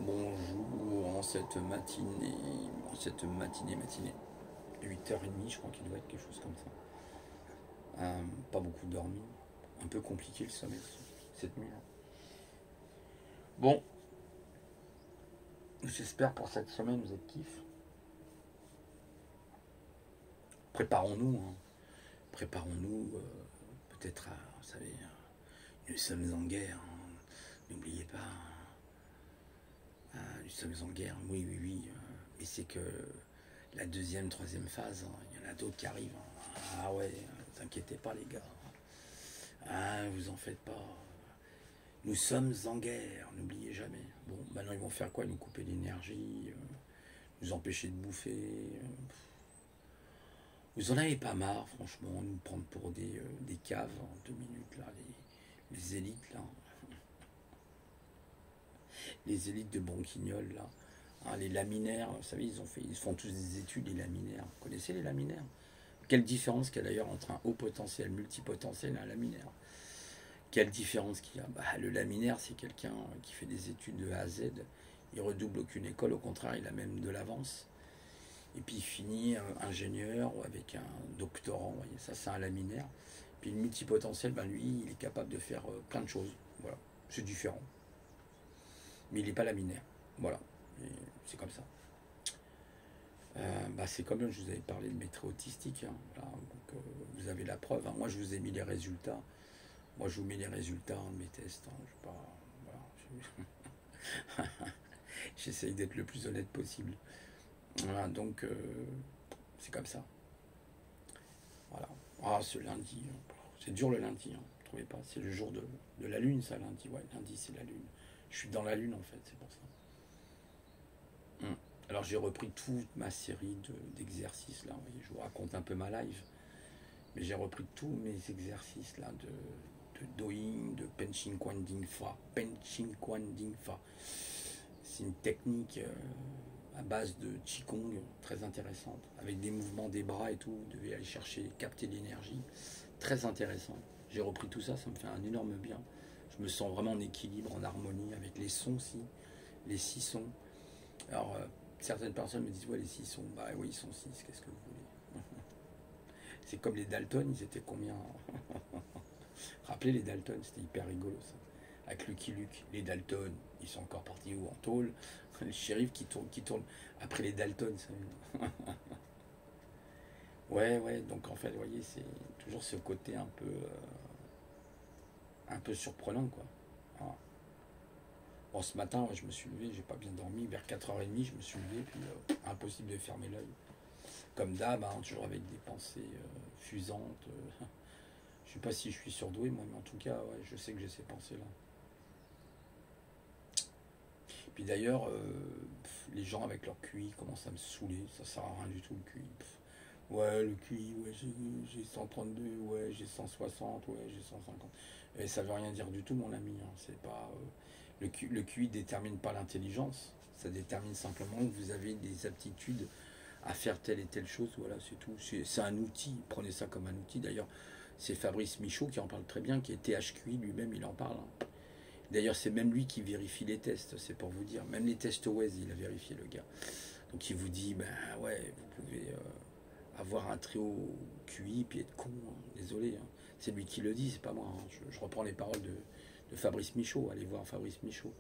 Bonjour, en cette matinée, 8h30, je crois qu'il doit être quelque chose comme ça. Pas beaucoup dormi, un peu compliqué le sommeil cette nuit-là. Bon, j'espère pour cette semaine vous êtes kiff. Préparons-nous, hein. Préparons-nous peut-être à, vous savez, nous sommes en guerre, hein. N'oubliez pas, nous sommes en guerre, oui, oui, oui, mais c'est que la deuxième, troisième phase, hein, il y en a d'autres qui arrivent, hein. Ah ouais, ne vous inquiétez pas les gars. Ah, vous en faites pas. Nous sommes en guerre, n'oubliez jamais. Bon, maintenant ils vont faire quoi? Ils nous couper l'énergie, nous empêcher de bouffer. Vous en avez pas marre, franchement, nous prendre pour des caves en 2 minutes, là, les élites, là. Les élites de Bronquignol, là. Hein, les laminaires, vous savez, ils font tous des études, les laminaires. Vous connaissez les laminaires? Quelle différence qu'il y a d'ailleurs entre un haut potentiel, multipotentiel et un laminaire? Quelle différence qu'il y a? Le laminaire, c'est quelqu'un qui fait des études de A à Z. Il redouble aucune école, au contraire, il a même de l'avance. Et puis il finit ingénieur ou avec un doctorant, vous voyez, ça c'est un laminaire. Puis le multipotentiel, lui, il est capable de faire plein de choses. Voilà, c'est différent. Mais il n'est pas laminaire. Voilà, c'est comme ça. C'est comme je vous avais parlé de mes traits autistiques, hein. Voilà, donc, vous avez la preuve, hein. Moi, je vous ai mis les résultats. Moi, je vous mets les résultats de mes tests, hein. Je pas, voilà, j'essaye d'être le plus honnête possible. Voilà, donc c'est comme ça. Voilà. Ah, ce lundi, c'est dur le lundi, hein, vous trouvez pas? C'est le jour de la lune, ça, lundi. Ouais, lundi, c'est la lune. Je suis dans la lune, en fait, c'est pour ça. Alors, j'ai repris toute ma série d'exercices, là. Vous voyez, je vous raconte un peu ma live. Mais j'ai repris tous mes exercices, là, de Doing, de Penching Quan Ding Fa. Penching Quan Ding Fa. C'est une technique à base de Qigong très intéressante, avec des mouvements des bras et tout. Vous devez aller chercher, capter l'énergie. Très intéressant. J'ai repris tout ça, ça me fait un énorme bien. Je me sens vraiment en équilibre, en harmonie avec les sons aussi, les 6 sons. Alors, certaines personnes me disent, ouais, les 6 sons, bah oui, ils sont 6, qu'est-ce que vous voulez? C'est comme les Dalton, ils étaient combien? Rappelez les Dalton, c'était hyper rigolo ça. Avec Lucky Luke, les Dalton, ils sont encore partis où? En tôle. Le shérif qui tourne après les Dalton, ça. Ouais, ouais, donc en fait, vous voyez, c'est toujours ce côté un peu surprenant, quoi. Voilà. Bon, ce matin, ouais, je me suis levé, j'ai pas bien dormi. Vers 4h30, je me suis levé, puis impossible de fermer l'œil. Comme d'hab, hein, toujours avec des pensées fusantes. Je sais pas si je suis surdoué, moi, mais en tout cas, ouais, je sais que j'ai ces pensées-là. Puis d'ailleurs, les gens avec leur QI commencent à me saouler, ça sert à rien du tout le QI. Ouais, le QI, ouais, j'ai 132, ouais, j'ai 160, ouais, j'ai 150. Et ça veut rien dire du tout, mon ami, hein. C'est pas, le QI détermine pas l'intelligence, ça détermine simplement que vous avez des aptitudes à faire telle et telle chose, voilà, c'est tout. C'est un outil, prenez ça comme un outil. D'ailleurs, c'est Fabrice Michaud qui en parle très bien, qui est THQI, lui-même, il en parle, hein. D'ailleurs, c'est même lui qui vérifie les tests, c'est pour vous dire. Même les tests Waze, il a vérifié le gars. Donc il vous dit, ben ouais, vous pouvez avoir un très haut QI puis être con, hein. Désolé, hein. C'est lui qui le dit, c'est pas moi, hein. Je reprends les paroles de Fabrice Michaud. Allez voir Fabrice Michaud.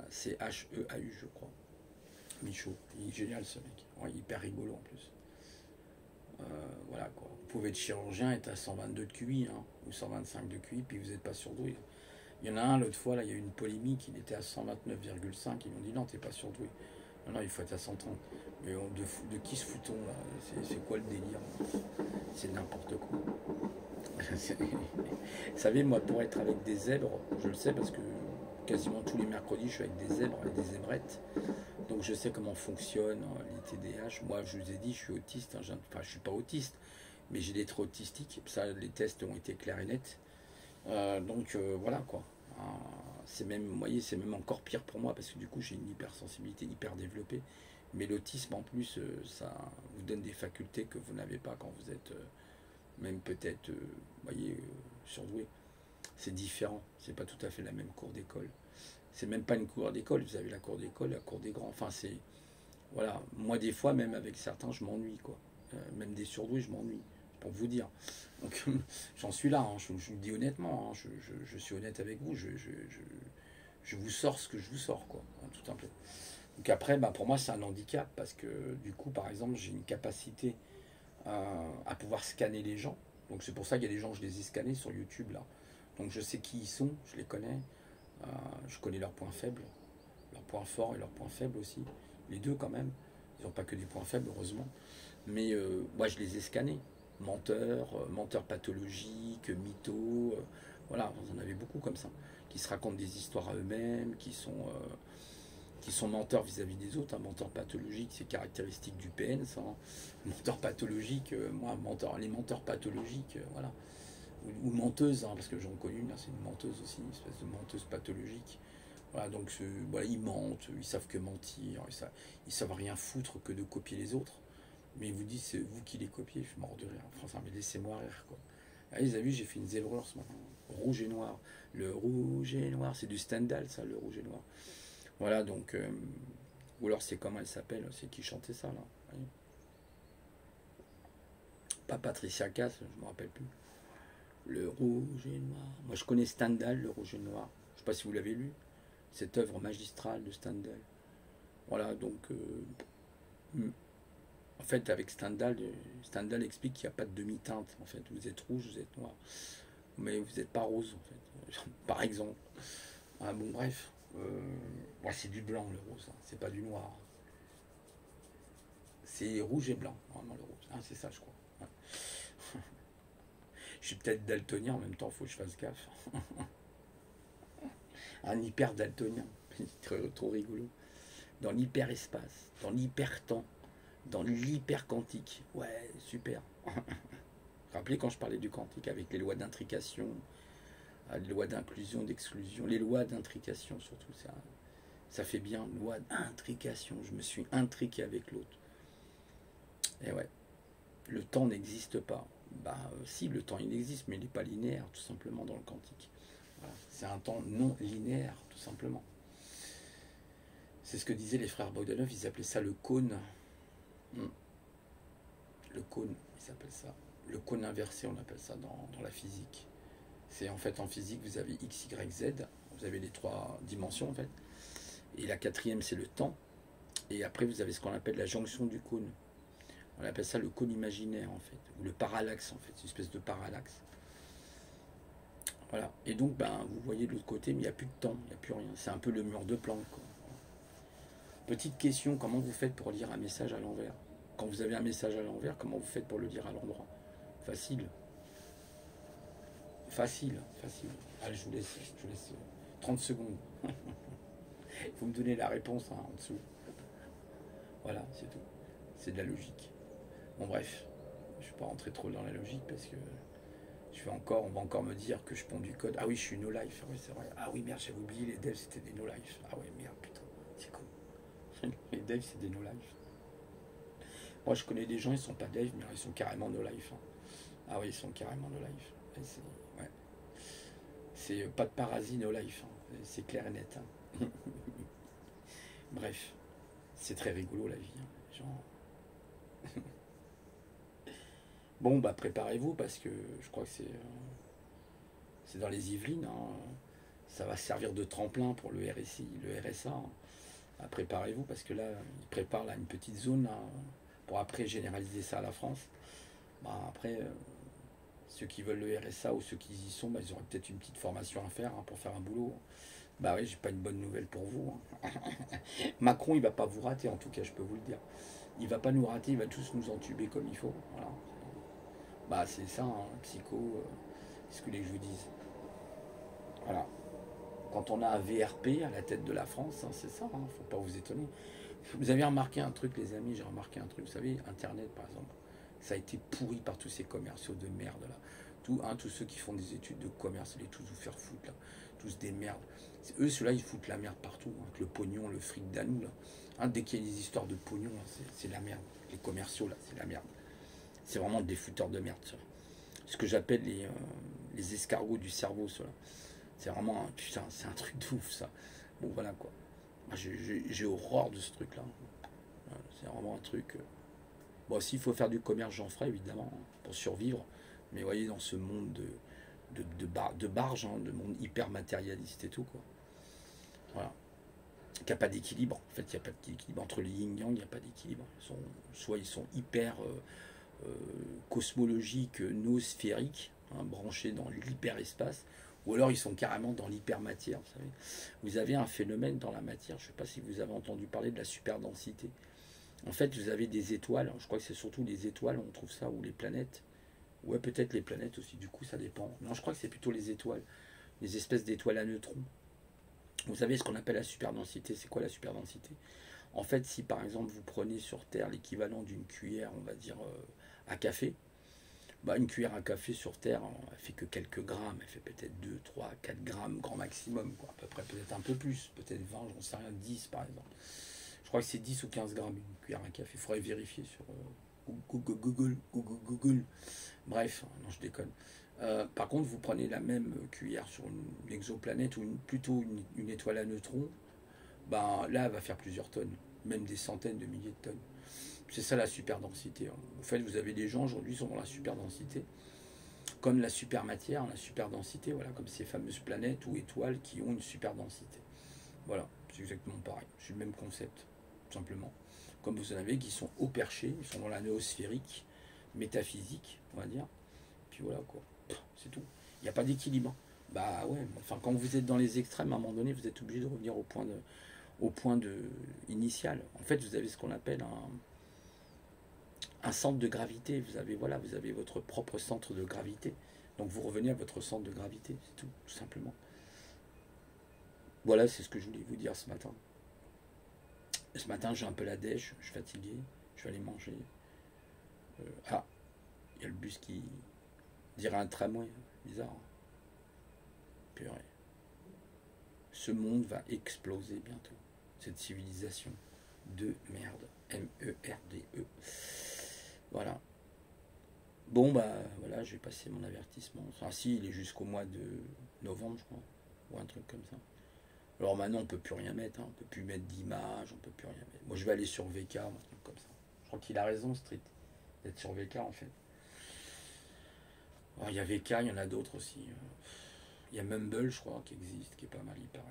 C'est Heau, je crois. Michaud, il est génial ce mec. Ouais, hyper rigolo en plus. Voilà quoi. Vous pouvez être chirurgien, être à 122 de QI, hein, ou 125 de QI, puis vous n'êtes pas surdoué. Il y en a un, l'autre fois, là, il y a eu une polémique, il était à 129,5, ils m'ont dit non, t'es pas surdoué. Non, non, il faut être à 130. Mais de qui se foutons là? C'est quoi le délire? C'est n'importe quoi. Vous savez, moi, pour être avec des zèbres, je le sais parce que quasiment tous les mercredis, je suis avec des zèbres et des zébrettes. Donc je sais comment fonctionnent les TDAH. Moi, je vous ai dit, je suis autiste, hein. Enfin, je suis pas autiste, mais j'ai des traits autistiques. Ça, les tests ont été clairs et nets. Donc voilà quoi. C'est même, vous voyez, c'est même encore pire pour moi parce que du coup j'ai une hypersensibilité hyper développée. Mais l'autisme en plus, ça vous donne des facultés que vous n'avez pas quand vous êtes même peut-être, voyez, surdoué. C'est différent. C'est pas tout à fait la même cour d'école. C'est même pas une cour d'école, vous avez la cour d'école, la cour des grands. Enfin, c'est. Voilà, moi des fois, même avec certains, je m'ennuie, quoi. Même des surdoués, je m'ennuie, pour vous dire. Donc, j'en suis là, hein, je vous le dis honnêtement, hein, je suis honnête avec vous, je vous sors ce que je vous sors, quoi, hein, tout simplement. Donc après, bah, pour moi, c'est un handicap, parce que du coup, par exemple, j'ai une capacité à pouvoir scanner les gens. Donc c'est pour ça qu'il y a des gens, je les ai scannés sur YouTube, là. Donc je sais qui ils sont, je les connais, euh, je connais leurs points faibles, leurs points forts et leurs points faibles aussi. Les deux quand même. Ils n'ont pas que du point faible, heureusement. Mais moi, je les ai scannés. Menteurs, menteurs pathologiques, mythos. Voilà, vous en avez beaucoup comme ça. Qui se racontent des histoires à eux-mêmes, qui sont menteurs vis-à-vis des autres. Un menteur pathologique, c'est caractéristique du PN, ça. Hein. Menteur pathologique, moi, les menteurs pathologiques, voilà. Ou menteuse, hein, parce que j'en connais une, c'est une menteuse aussi, une espèce de menteuse pathologique. Voilà, donc voilà, ils mentent, ils savent que mentir, ils savent rien foutre que de copier les autres. Mais ils vous disent, c'est vous qui les copiez, je suis mort de rire. Enfin, mais laissez-moi rire, quoi. Ah, vous avez vu, j'ai fait une zébrure ce matin. Rouge et noir. Le rouge et noir, c'est du Stendhal, ça, le rouge et noir. Voilà, donc. Ou alors, c'est comment elle s'appelle, c'est qui chantait ça, là. Oui. Pas Patricia Cass, je me rappelle plus. Le rouge et noir. Moi, je connais Stendhal, le rouge et noir. Je sais pas si vous l'avez lu. Cette œuvre magistrale de Stendhal. Voilà, donc. En fait, avec Stendhal, Stendhal explique qu'il n'y a pas de demi-teinte. En fait, vous êtes rouge, vous êtes noir. Mais vous n'êtes pas rose, en fait. Par exemple. Ah, bon, bref. Ouais, c'est du blanc, le rose. Hein. C'est pas du noir. C'est rouge et blanc, vraiment, le rose. Ah, c'est ça, je crois. Ouais. Je suis peut-être daltonien en même temps, il faut que je fasse gaffe. Un hyper daltonien. Trop rigolo. Dans l'hyperespace, dans l'hypertemps, dans l'hyper-quantique. Ouais, super. Rappelez quand je parlais du quantique avec les lois d'intrication, les lois d'inclusion, d'exclusion, les lois d'intrication surtout, ça fait bien, loi d'intrication. Je me suis intriqué avec l'autre. Et ouais, le temps n'existe pas. Bah si, le temps il existe, mais il n'est pas linéaire, tout simplement, dans le quantique. Voilà. C'est un temps non linéaire, tout simplement. C'est ce que disaient les frères Bogdanov, ils appelaient ça le cône. Le cône, ils appellent ça. Le cône inversé, on appelle ça dans la physique. C'est en fait en physique, vous avez X, Y, Z. Vous avez les trois dimensions en fait. Et la quatrième, c'est le temps. Et après, vous avez ce qu'on appelle la jonction du cône. On appelle ça le cône imaginaire en fait. Ou le parallaxe en fait. C'est une espèce de parallaxe. Voilà. Et donc, ben, vous voyez de l'autre côté, mais il n'y a plus de temps, il n'y a plus rien. C'est un peu le mur de Planck. Quoi. Petite question, comment vous faites pour lire un message à l'envers? Quand vous avez un message à l'envers, comment vous faites pour le lire à l'endroit? Facile. Facile, facile. Allez, je vous laisse 30 secondes. Vous me donnez la réponse hein, en dessous. Voilà, c'est tout. C'est de la logique. Bon, bref, je ne vais pas rentrer trop dans la logique parce que on va encore me dire que je ponds du code. Ah oui, je suis no life. Oui, c'est vrai. Ah oui, merde, j'avais oublié, les devs c'était des no life. Ah ouais, merde, putain, c'est con. Les devs c'est des no life. Moi, je connais des gens, ils sont pas devs, mais ils sont carrément no life. Hein. Ah oui, ils sont carrément no life. Ouais. C'est pas de parasit no life. Hein. C'est clair et net. Hein. Bref, c'est très rigolo la vie. Hein. Genre... Bon, bah préparez-vous parce que je crois que c'est dans les Yvelines. Hein. Ça va servir de tremplin pour le RSI, le RSA. Hein. Ah, préparez-vous parce que là, ils préparent là, une petite zone là, pour après généraliser ça à la France. Bah, après, ceux qui veulent le RSA ou ceux qui y sont, bah, ils auraient peut-être une petite formation à faire hein, pour faire un boulot. Bah oui, j'ai pas une bonne nouvelle pour vous. Hein. Macron, il va pas vous rater, en tout cas, je peux vous le dire. Il va pas nous rater, il va tous nous entuber comme il faut. Voilà. Bah c'est ça, hein, psycho, c'est ce que les que je vous dise. Voilà. Quand on a un VRP à la tête de la France, hein, c'est ça, hein, faut pas vous étonner. Vous avez remarqué un truc, les amis, j'ai remarqué un truc, vous savez, Internet par exemple, ça a été pourri par tous ces commerciaux de merde là. Tous ceux qui font des études de commerce, ils les tous vous faire foutre là, tous des merdes. Eux, ceux-là, ils foutent la merde partout, hein, avec le pognon, le fric d'anou là. Hein, dès qu'il y a des histoires de pognon, c'est la merde. Les commerciaux là, c'est la merde. C'est vraiment des fouteurs de merde, ça. Ce que j'appelle les escargots du cerveau, cela. C'est vraiment, putain, c'est un truc de ouf, ça. Bon, voilà quoi. Moi, j'ai horreur de ce truc-là. Voilà, c'est vraiment un truc. Bon, s'il faut faire du commerce, j'en ferai évidemment, hein, pour survivre. Mais vous voyez, dans ce monde de barge, hein, de monde hyper matérialiste et tout, quoi. Voilà. Qu'il n'y a pas d'équilibre. En fait, il n'y a pas d'équilibre. Entre les yin-yang, il n'y a pas d'équilibre. Soit ils sont hyper cosmologiques, noosphériques, hein, branchés dans l'hyperespace, ou alors ils sont carrément dans l'hypermatière. Vous savez, vous avez un phénomène dans la matière, je ne sais pas si vous avez entendu parler de la superdensité. En fait, vous avez des étoiles, je crois que c'est surtout les étoiles, on trouve ça, ou les planètes. Ouais, peut-être les planètes aussi, du coup, ça dépend. Non, je crois que c'est plutôt les étoiles, les espèces d'étoiles à neutrons. Vous savez ce qu'on appelle la superdensité. C'est quoi la superdensité? En fait, si par exemple vous prenez sur Terre l'équivalent d'une cuillère, on va dire, à café, bah, une cuillère à café sur Terre, elle fait que quelques grammes, elle fait peut-être 2, 3, 4 grammes grand maximum, quoi. À peu près, peut-être un peu plus, peut-être 20, j'en sais rien, 10 par exemple. Je crois que c'est 10 ou 15 grammes une cuillère à café. Il faudrait vérifier sur Google. Bref, non, je déconne. Par contre, vous prenez la même cuillère sur une exoplanète ou plutôt une étoile à neutrons, ben, là, elle va faire plusieurs tonnes, même des centaines de milliers de tonnes. C'est ça la superdensité. En fait, vous avez des gens aujourd'hui qui sont dans la superdensité, comme la supermatière, la superdensité, voilà, comme ces fameuses planètes ou étoiles qui ont une superdensité. Voilà, c'est exactement pareil. C'est le même concept, tout simplement. Comme vous en avez qui sont haut perchés, ils sont dans la noosphérique, métaphysique, on va dire. Puis voilà quoi, c'est tout. Il n'y a pas d'équilibre. Bah ouais, enfin quand vous êtes dans les extrêmes, à un moment donné, vous êtes obligé de revenir au point de initial. En fait, vous avez ce qu'on appelle un centre de gravité. Vous avez voilà, vous avez votre propre centre de gravité. Donc vous revenez à votre centre de gravité, c'est tout simplement. Voilà, c'est ce que je voulais vous dire ce matin. Ce matin, j'ai un peu la dèche, je suis fatigué, je vais aller manger. Ah, il y a le bus qui dirait un tramway, bizarre. Hein. Purée. Ce monde va exploser bientôt. Cette civilisation de merde. M-E-R-D-E. Voilà. Bon, bah voilà, je vais passer mon avertissement. Enfin, si, il est jusqu'au mois de novembre, je crois. Ou un truc comme ça. Alors maintenant, on peut plus rien mettre. Hein. On peut plus mettre d'image, on peut plus rien mettre. Moi, je vais aller sur VK, un truc comme ça. Je crois qu'il a raison, Street, d'être sur VK, en fait. Alors, il y a VK, il y en a d'autres aussi. Il y a Mumble, je crois, qui existe, qui est pas mal, il paraît.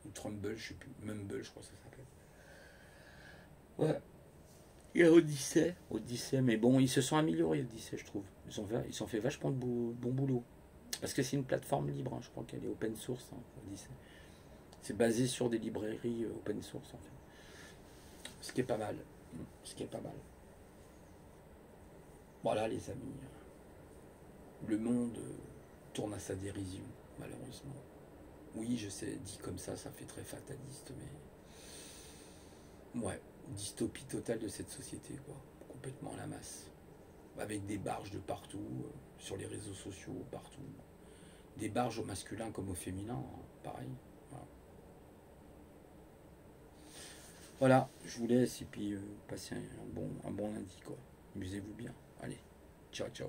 Ou Trumble, je sais plus. Mumble, je crois que ça s'appelle. Ouais. Il y a Odyssey, mais bon, ils se sont améliorés, Odyssey, je trouve. Ils ont fait vachement de bon boulot. Parce que c'est une plateforme libre, hein, je crois qu'elle est open source, hein, Odyssey. C'est basé sur des librairies open source, en fait. Ce qui est pas mal. Ce qui est pas mal. Voilà, les amis. Le monde tourne à sa dérision, malheureusement. Oui, je sais, dit comme ça fait très fataliste, mais... Ouais, dystopie totale de cette société, quoi. Complètement à la masse. Avec des barges de partout, sur les réseaux sociaux, partout. Des barges au masculin comme au féminin, hein, pareil. Voilà. Voilà, je vous laisse et puis passez un bon lundi, quoi. Amusez-vous bien. Allez, ciao, ciao.